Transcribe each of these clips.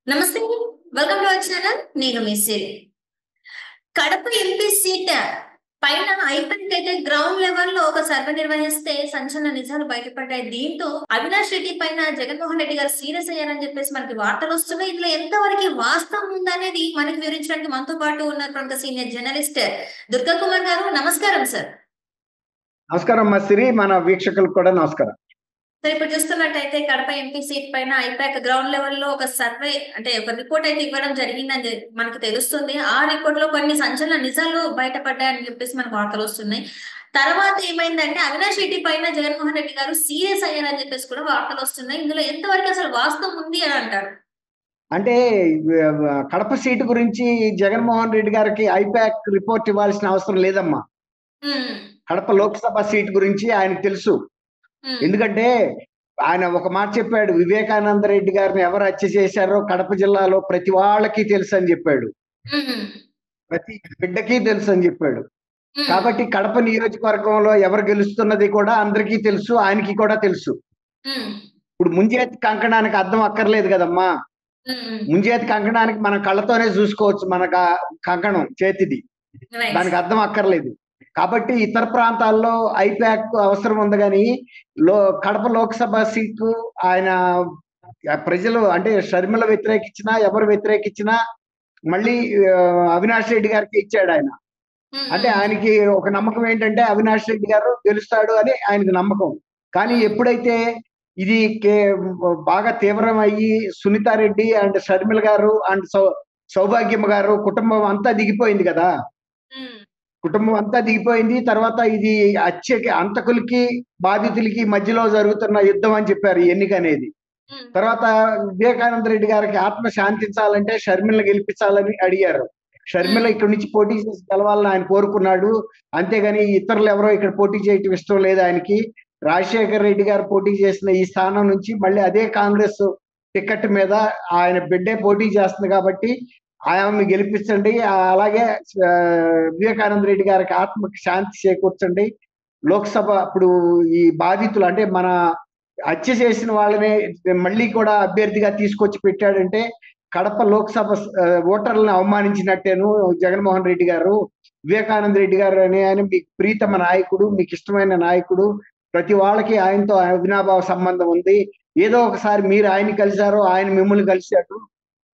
నమస్తే. Welcome to our channel. నేను మీ సిరి. Kadapa MP seat పైన అయిపోయినట్టయితే గ్రౌండ్ లెవెల్లో ఒక సర్వే నిర్వహిస్తే సంచలన నిజాలు బయటపడ్డాయి. దీంతో అవినాష్ రెడ్డి పైన జగన్మోహన్ రెడ్డి గారు సీరియస్ అయ్యారని చెప్పేసి మనకి వార్తలు వస్తున్నాయి. ఇందులో ఎంతవరకు వాస్తవం ఉందనేది మనకి వివరించడానికి మనతో పాటు ఉన్న ప్రముఖ సీనియర్ జర్నలిస్ట్ దుర్గా కుమార్ గారు. నమస్కారం సార్. నమస్కారం మా సిరి, మన వీక్షకులకు కూడా నమస్కారం. సార్, ఇప్పుడు చూస్తున్నట్టయితే కడప ఎంపీ సీట్ పైన ఐపాక్ గ్రౌండ్ లెవెల్లో ఒక సర్వే అంటే ఒక రిపోర్ట్ అయితే ఇవ్వడం జరిగిందని మనకు తెలుస్తుంది. ఆ రిపోర్ట్ లో కొన్ని సంచలన నిజాలు బయటపడ్డాయని చెప్పేసి మనకు వార్తలు వస్తున్నాయి. తర్వాత ఏమైందంటే అవినాష్ రెడ్డి పైన జగన్మోహన్ రెడ్డి గారు సీరియస్ అయ్యారని చెప్పేసి కూడా వార్తలు వస్తున్నాయి. ఇందులో ఎంతవరకు అసలు వాస్తవం ఉంది అని అంటారు? అంటే కడప సీటు గురించి జగన్మోహన్ రెడ్డి గారికి ఐపాక్ రిపోర్ట్ ఇవ్వాల్సిన అవసరం లేదమ్మా. ఉమ్, కడప లోక్సభ సీటు గురించి ఆయనకు తెలుసు. ఉమ్, ఎందుకంటే ఆయన ఒక మాట చెప్పాడు, వివేకానంద రెడ్డి గారిని ఎవరు హత్య చేశారో కడప జిల్లాలో ప్రతి వాళ్ళకి తెలుసు అని చెప్పాడు. ఉమ్, ప్రతి బిడ్డకి తెలుసు అని చెప్పాడు. ఉమ్, కాబట్టి కడప నియోజకవర్గంలో ఎవరు గెలుస్తున్నది కూడా అందరికీ తెలుసు, ఆయనకి కూడా తెలుసు. ఉమ్, ఇప్పుడు ముంజేతి కంకణానికి అర్థం అక్కర్లేదు కదమ్మా. ఉమ్, ముంజేతి కంకణానికి మనం కళ్ళతోనే చూసుకోవచ్చు, మన కంకణం చేతిది, right. దానికి అర్థం అక్కర్లేదు. కాబట్టి ఇతర ప్రాంతాల్లో ఐపాక్ అవసరం ఉంది కానీ కడప లోక్సభ సీటు ఆయన ప్రజలు అంటే షర్మిల వ్యతిరేకించినా ఎవరు వ్యతిరేకించినా మళ్ళీ అవినాష్ రెడ్డి గారికి ఇచ్చాడు ఆయన. ఉమ్, అంటే ఆయనకి ఒక నమ్మకం ఏంటంటే అవినాష్ రెడ్డి గారు గెలుస్తాడు అని ఆయనకి నమ్మకం. కానీ ఎప్పుడైతే ఇది బాగా తీవ్రమయ్యి సునీతారెడ్డి అండ్ షర్మిల గారు అండ్ సౌభాగ్యమ్మ గారు కుటుంబం అంతా దిగిపోయింది కదా. ఉమ్, కుటుంబం అంతా దిగిపోయింది. తర్వాత ఇది హత్యకి అంతకులకి బాధితులకి మధ్యలో జరుగుతున్న యుద్ధం అని చెప్పారు ఈ ఎన్నిక అనేది. ఉమ్, తర్వాత వివేకానంద రెడ్డి గారికి ఆత్మ శాంతించాలంటే షర్మిలను గెలిపించాలని అడిగారు. షర్మిల ఇక్కడి నుంచి పోటీ చేసి గెలవాలని ఆయన కోరుకున్నాడు. అంతేగాని ఇతరులు ఎవరో ఇక్కడ పోటీ చేయటం ఇష్టం లేదు ఆయనకి. రాజశేఖర్ రెడ్డి గారు పోటీ చేసిన ఈ స్థానం నుంచి మళ్ళీ అదే కాంగ్రెస్ టికెట్ మీద ఆయన బిడ్డే పోటీ చేస్తుంది కాబట్టి ఆయన్ని గెలిపించండి. అలాగే వివేకానంద రెడ్డి గారికి ఆత్మకి శాంతి చేకూర్చండి. లోక్సభ ఇప్పుడు ఈ బాధితులు అంటే మన హత్య చేసిన వాళ్ళనే మళ్ళీ కూడా అభ్యర్థిగా తీసుకొచ్చి పెట్టాడంటే కడప లోక్సభ ఓటర్లను అవమానించినట్టేను జగన్మోహన్ రెడ్డి గారు. వివేకానంద రెడ్డి గారు అనే ఆయన మీకు ప్రీతమ నాయకుడు, మీకు ఇష్టమైన నాయకుడు. ప్రతి వాళ్ళకి ఆయనతో అవినాభావ సంబంధం ఉంది. ఏదో ఒకసారి మీరు ఆయన కలిశారో, ఆయన మిమ్మల్ని కలిశాడు.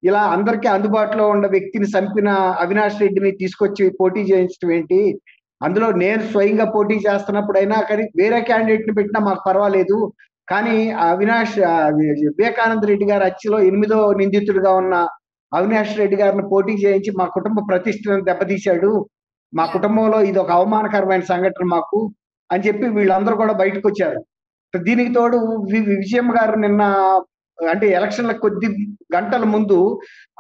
ఇలా అందరికీ అందుబాటులో ఉన్న వ్యక్తిని చంపిన అవినాష్ రెడ్డిని తీసుకొచ్చి పోటీ చేయించడం ఏంటి? అందులో నేను స్వయంగా పోటీ చేస్తున్నప్పుడైనా కానీ వేరే క్యాండిడేట్ ని పెట్టినా మాకు పర్వాలేదు. కానీ వివేకానంద రెడ్డి గారి హత్యలో 8వ నిందితుడిగా ఉన్న అవినాష్ రెడ్డి గారిని పోటీ చేయించి మా కుటుంబ ప్రతిష్టను దెబ్బతీశాడు. మా కుటుంబంలో ఇది ఒక అవమానకరమైన సంఘటన మాకు అని చెప్పి వీళ్ళందరూ కూడా బయటకు వచ్చారు. దీనికి తోడు విజయమ్మ గారు నిన్న అంటే ఎలక్షన్ల కొద్ది గంటల ముందు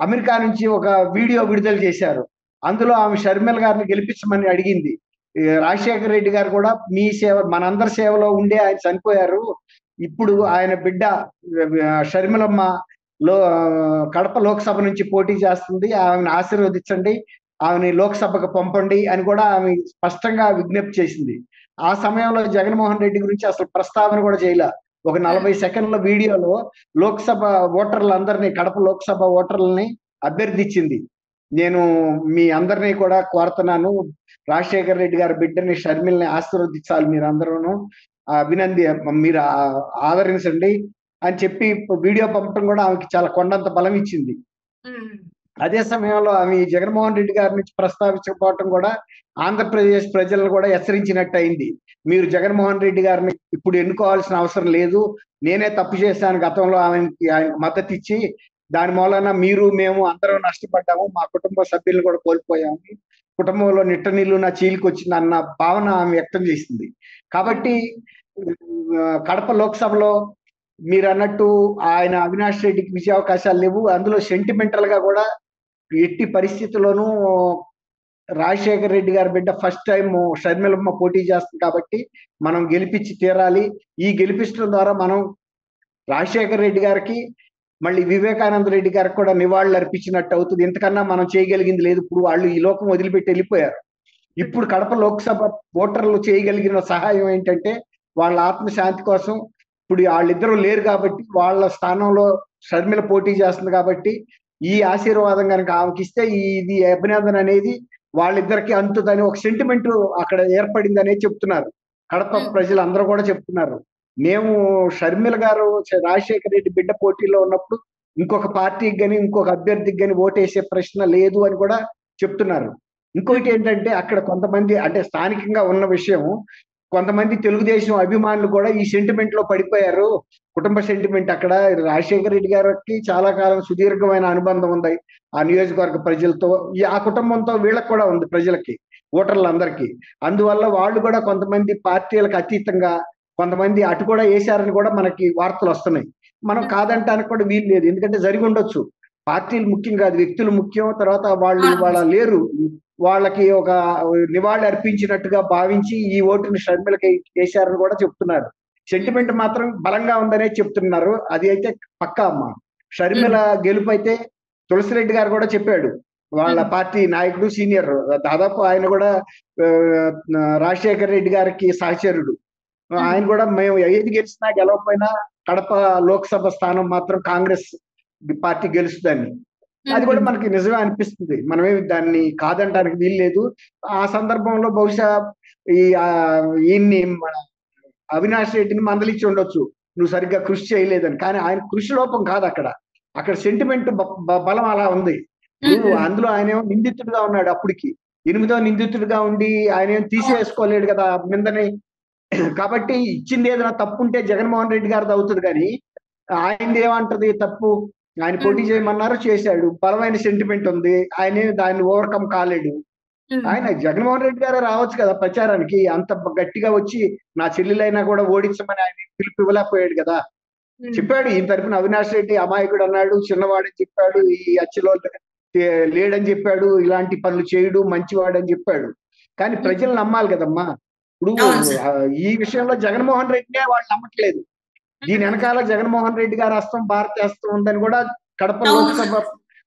అమెరికా నుంచి ఒక వీడియో విడుదల చేశారు. అందులో ఆమె షర్మిల గారిని గెలిపించమని అడిగింది. రాజశేఖర రెడ్డి గారు కూడా మీ సేవ మనందరి సేవలో ఉండే ఆయన చనిపోయారు. ఇప్పుడు ఆయన బిడ్డ షర్మిలమ్మ కడప లోక్సభ నుంచి పోటీ చేస్తుంది, ఆమెను ఆశీర్వదించండి, ఆమెని లోక్సభకు పంపండి అని కూడా ఆమె స్పష్టంగా విజ్ఞప్తి చేసింది. ఆ సమయంలో జగన్మోహన్ రెడ్డి గురించి అసలు ప్రస్తావన కూడా చేయలే. ఒక 40 సెకండ్ల వీడియోలో లోక్సభ ఓటర్లందరినీ, కడప లోక్సభ ఓటర్లని అభ్యర్థించింది. నేను మీ అందరినీ కూడా కోరుతున్నాను, రాజశేఖర రెడ్డి గారి బిడ్డని షర్మిల్ని ఆశీర్వదించాలి, మీరందరూను మీరు ఆదరించండి అని చెప్పి వీడియో పంపడం కూడా ఆమెకి చాలా కొండంత బలం ఇచ్చింది. అదే సమయంలో ఆమె జగన్మోహన్ రెడ్డి గారి నుంచి ప్రస్తావించకపోవటం కూడా ఆంధ్రప్రదేశ్ ప్రజలను కూడా హెచ్చరించినట్టు అయింది. మీరు జగన్మోహన్ రెడ్డి గారిని ఇప్పుడు ఎన్నుకోవాల్సిన అవసరం లేదు, నేనే తప్పు చేశాను గతంలో ఆయనకి మద్దతు ఇచ్చి, దాని మూలన మీరు మేము అందరం నష్టపడ్డాము, మా కుటుంబ సభ్యులను కూడా కోల్పోయాము, కుటుంబంలో నిట్ట నీళ్లు నా చీలికొచ్చింది అన్న భావన ఆమె వ్యక్తం చేసింది. కాబట్టి కడప లోక్సభలో మీరు అన్నట్టు ఆయన అవినాష్ రెడ్డికి విజయ అవకాశాలు లేవు. అందులో సెంటిమెంటల్ గా కూడా ఎట్టి పరిస్థితుల్లోనూ రాజశేఖర రెడ్డి గారి బిడ్డ ఫస్ట్ టైం షర్మిలమ్మ పోటీ చేస్తుంది కాబట్టి మనం గెలిపించి తీరాలి. ఈ గెలిపించడం ద్వారా మనం రాజశేఖర రెడ్డి గారికి మళ్ళీ వివేకానంద రెడ్డి గారికి కూడా నివాళులు అర్పించినట్టు అవుతుంది. ఇంతకన్నా మనం చేయగలిగింది లేదు. ఇప్పుడు వాళ్ళు ఈ లోకం వదిలిపెట్టి వెళ్ళిపోయారు. ఇప్పుడు కడప లోక్సభ ఓటర్లు చేయగలిగిన సహాయం ఏంటంటే వాళ్ళ ఆత్మశాంతి కోసం ఇప్పుడు వాళ్ళిద్దరూ లేరు కాబట్టి వాళ్ళ స్థానంలో షర్మిల పోటీ చేస్తుంది కాబట్టి ఈ ఆశీర్వాదం కనుక ఆమెకి ఇస్తే ఇది అభినందన అనేది వాళ్ళిద్దరికి అంతుదని ఒక సెంటిమెంట్ అక్కడ ఏర్పడింది అనేది చెప్తున్నారు. కడప ప్రజలు అందరూ కూడా చెప్తున్నారు. మేము షర్మిల గారు రాజశేఖర రెడ్డి బిడ్డ పోటీలో ఉన్నప్పుడు ఇంకొక పార్టీకి గాని ఇంకొక అభ్యర్థికి గాని ఓటేసే ప్రశ్న లేదు అని కూడా చెప్తున్నారు. ఇంకొకటి ఏంటంటే అక్కడ కొంతమంది అంటే స్థానికంగా ఉన్న విషయం, కొంతమంది తెలుగుదేశం అభిమానులు కూడా ఈ సెంటిమెంట్ లో పడిపోయారు. కుటుంబ సెంటిమెంట్ అక్కడ రాజశేఖర రెడ్డి గారికి చాలా కాలం సుదీర్ఘమైన అనుబంధం ఉంది ఆ నియోజకవర్గ ప్రజలతో. ఆ కుటుంబంతో వీళ్ళకి కూడా ఉంది, ప్రజలకి, ఓటర్లందరికీ. అందువల్ల వాళ్ళు కూడా కొంతమంది పార్టీలకు అతీతంగా కొంతమంది అటు కూడా వేశారని కూడా మనకి వార్తలు వస్తున్నాయి. మనం కాదంటానికి కూడా వీలు లేదు, ఎందుకంటే జరిగి ఉండొచ్చు. పార్టీలు ముఖ్యం కాదు, వ్యక్తులు ముఖ్యం. తర్వాత వాళ్ళు ఇవాళ లేరు, వాళ్ళకి ఒక నివాళి అర్పించినట్టుగా భావించి ఈ ఓటుని షర్మిలకి వేశారని కూడా చెప్తున్నారు. సెంటిమెంట్ మాత్రం బలంగా ఉందనే చెప్తున్నారు. అది అయితే పక్కా అమ్మ. షర్మిల గెలుపు అయితే తులసిరెడ్డి గారు కూడా చెప్పాడు, వాళ్ళ పార్టీ నాయకుడు, సీనియర్, దాదాపు ఆయన కూడా రాజశేఖర రెడ్డి గారికి సహచరుడు. ఆయన కూడా మేము ఏది గెలిచినా గెలవకపోయినా కడప లోక్సభ స్థానం మాత్రం కాంగ్రెస్ పార్టీ గెలుస్తుందని. అది కూడా మనకి నిజమే అనిపిస్తుంది, మనమేమి దాన్ని కాదంటానికి వీలు లేదు. ఆ సందర్భంలో బహుశా ఈయన్ని మన అవినాష్ రెడ్డిని మందలిచ్చి ఉండొచ్చు, నువ్వు సరిగ్గా కృషి చేయలేదని. కానీ ఆయన కృషి లోపం కాదు, అక్కడ సెంటిమెంట్ బలం అలా ఉంది. అందులో ఆయన ఏమో నిందితుడిగా ఉన్నాడు, అప్పటికి 8వ నిందితుడిగా ఉండి ఆయన ఏం తీసేసుకోలేడు కదా నిందని. కాబట్టి ఇచ్చింది ఏదైనా తప్పు ఉంటే జగన్మోహన్ రెడ్డి గారిది అవుతుంది, కానీ ఆయనది ఏమంటది తప్పు? ఆయన పోటీ చేయమన్నారు, చేశాడు, బలమైన సెంటిమెంట్ ఉంది, ఆయన దాన్ని ఓవర్కమ్ కాలేడు. ఆయన జగన్మోహన్ రెడ్డి గారే రావచ్చు కదా ప్రచారానికి, అంత గట్టిగా వచ్చి నా చెల్లెలైనా కూడా ఓడించమని ఆయన పిలుపు ఇవ్వలేకపోయాడు కదా. చెప్పాడు ఈయన తరఫున అవినాష్ రెడ్డి అమాయకుడు అన్నాడు, చిన్నవాడని చెప్పాడు, ఈ అచ్చిలో లేడని చెప్పాడు, ఇలాంటి పనులు చేయడు, మంచివాడని చెప్పాడు. కానీ ప్రజలు నమ్మాలి కదమ్మా. ఇప్పుడు ఈ విషయంలో జగన్మోహన్ రెడ్డినే వాళ్ళు నమ్మట్లేదు. దీని వెనకాల జగన్మోహన్ రెడ్డి గారి హస్తం, భారతీయ హస్తం ఉందని కూడా కడప లోక్సభ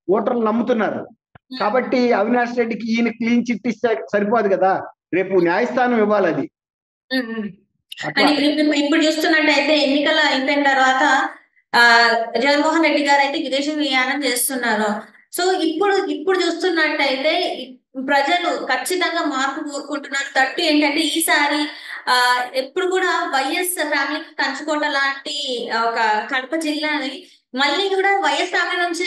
ఓటర్లు నమ్ముతున్నారు. కాబట్టి అవినాష్ రెడ్డికి ఈయన క్లీన్ చిట్ ఇస్తే సరిపోదు కదా, రేపు న్యాయస్థానం ఇవ్వాలి అది. ఇప్పుడు చూస్తున్నట్టయితే ఎన్నికల అయిపోయిన తర్వాత జగన్మోహన్ రెడ్డి గారు అయితే విదేశీ ప్రయాణం చేస్తున్నారు. సో ఇప్పుడు చూస్తున్నట్టయితే ప్రజలు ఖచ్చితంగా మార్పు కోరుకుంటున్నారు. తట్టు ఏంటంటే ఈసారి ఎప్పుడు కూడా వైఎస్ ఫ్యామిలీకి కంచుకోట లాంటి ఒక కడప జిల్లాని మళ్ళీ కూడా వైఎస్ ఫ్యామిలీ నుంచి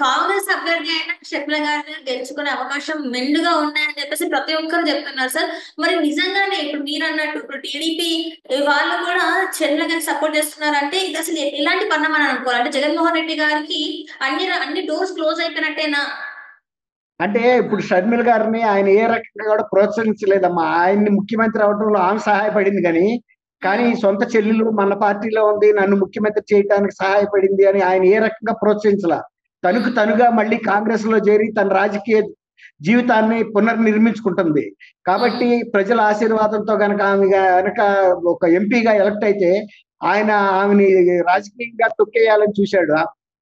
కాంగ్రెస్ అభ్యర్థి అయిన షర్మిల గారిని గెలుచుకునే అవకాశం మెండుగా ఉన్నాయని చెప్పేసి ప్రతి ఒక్కరు చెప్తున్నారు సార్. మరి నిజంగానే ఇప్పుడు మీరు అన్నట్టు ఇప్పుడు టీడీపీ వాళ్ళు కూడా షర్మిల గారిని సపోర్ట్ చేస్తున్నారంటే ఇది అసలు ఎలాంటి పన్నమని అనుకోవాలి? అంటే జగన్మోహన్ రెడ్డి గారికి అన్ని డోర్స్ క్లోజ్ అయిపోయినట్టేనా? అంటే ఇప్పుడు షర్మిల గారిని ఆయన ఏ రకంగా కూడా ప్రోత్సహించలేదమ్మా. ఆయన్ని ముఖ్యమంత్రి అవడంలో ఆమె సహాయపడింది, కానీ సొంత చెల్లెలు మన పార్టీలో ఉంది, నన్ను ముఖ్యమంత్రి చేయడానికి సహాయపడింది అని ఆయన ఏ రకంగా ప్రోత్సహించలా. తనుగా మళ్ళీ కాంగ్రెస్ లో చేరి తన రాజకీయ జీవితాన్ని పునర్నిర్మించుకుంటుంది. కాబట్టి ప్రజల ఆశీర్వాదంతో గనక ఒక ఎంపీగా ఎలక్ట్ అయితే ఆయన ఆమెని రాజకీయంగా తొక్కేయాలని చూశాడు,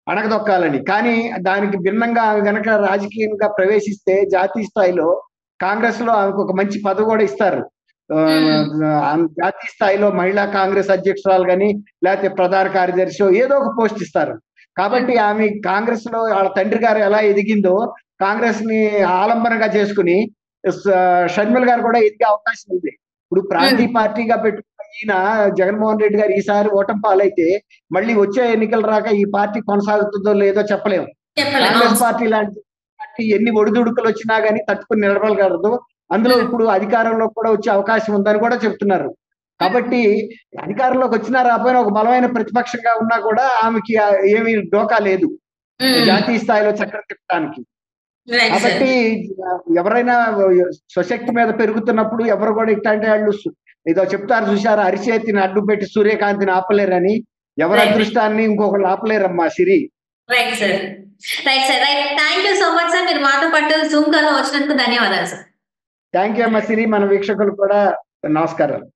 అణగదొక్కాలని. కానీ దానికి భిన్నంగా ఆమె గనక రాజకీయంగా ప్రవేశిస్తే జాతీయ స్థాయిలో కాంగ్రెస్ లో ఆమెకు ఒక మంచి పదవి కూడా ఇస్తారు. జాతీయ స్థాయిలో మహిళా కాంగ్రెస్ అధ్యక్షురాలు కానీ లేకపోతే ప్రధాన కార్యదర్శి ఏదో ఒక పోస్ట్ ఇస్తారు. కాబట్టి ఆమె కాంగ్రెస్ లో వాళ్ళ తండ్రి గారు ఎలా ఎదిగిందో కాంగ్రెస్ ని ఆలంబనగా చేసుకుని షర్మిల గారు కూడా ఎదిగే అవకాశం ఉంది. ఇప్పుడు ప్రాంతీయ పార్టీగా పెట్టుకున్న ఈయన జగన్మోహన్ రెడ్డి గారు ఈసారి ఓటమి పాలైతే మళ్ళీ వచ్చే ఎన్నికలు రాక ఈ పార్టీ కొనసాగుతుందో లేదో చెప్పలేము. కాంగ్రెస్ పార్టీ లాంటి పార్టీ ఎన్ని ఒడిదుడుకులు వచ్చినా గానీ తట్టుకుని నిలబడగలదు. అందులో ఇప్పుడు అధికారంలో కూడా వచ్చే అవకాశం ఉందని కూడా చెప్తున్నారు. కాబట్టి అధికారంలోకి వచ్చినా రాకపోయినా ఒక బలమైన ప్రతిపక్షంగా ఉన్నా కూడా ఆమెకి ఏమీ డోకా లేదు జాతీయ స్థాయిలో చక్రం తిప్పడానికి. కాబట్టి ఎవరైనా స్వశక్తి మీద పెరుగుతున్నప్పుడు ఎవరు కూడా ఇట్లాంటి వాళ్ళు ఏదో చెప్తారు చూసారా, అరిచేతిని అడ్డు పెట్టి సూర్యకాంతిని ఆపలేరని. ఎవరి అదృష్టాన్ని ఇంకొకళ్ళు ఆపలేరమ్మా Siri. Right sir, right. Thank you so much sir, మీరు మాతో పాటు జూమ్ కాల్ వచ్చినందుకు ధన్యవాదాలు సార్. థ్యాంక్ యూ అమ్మా సిరి. మన వీక్షకులు కూడా నమస్కారాలు.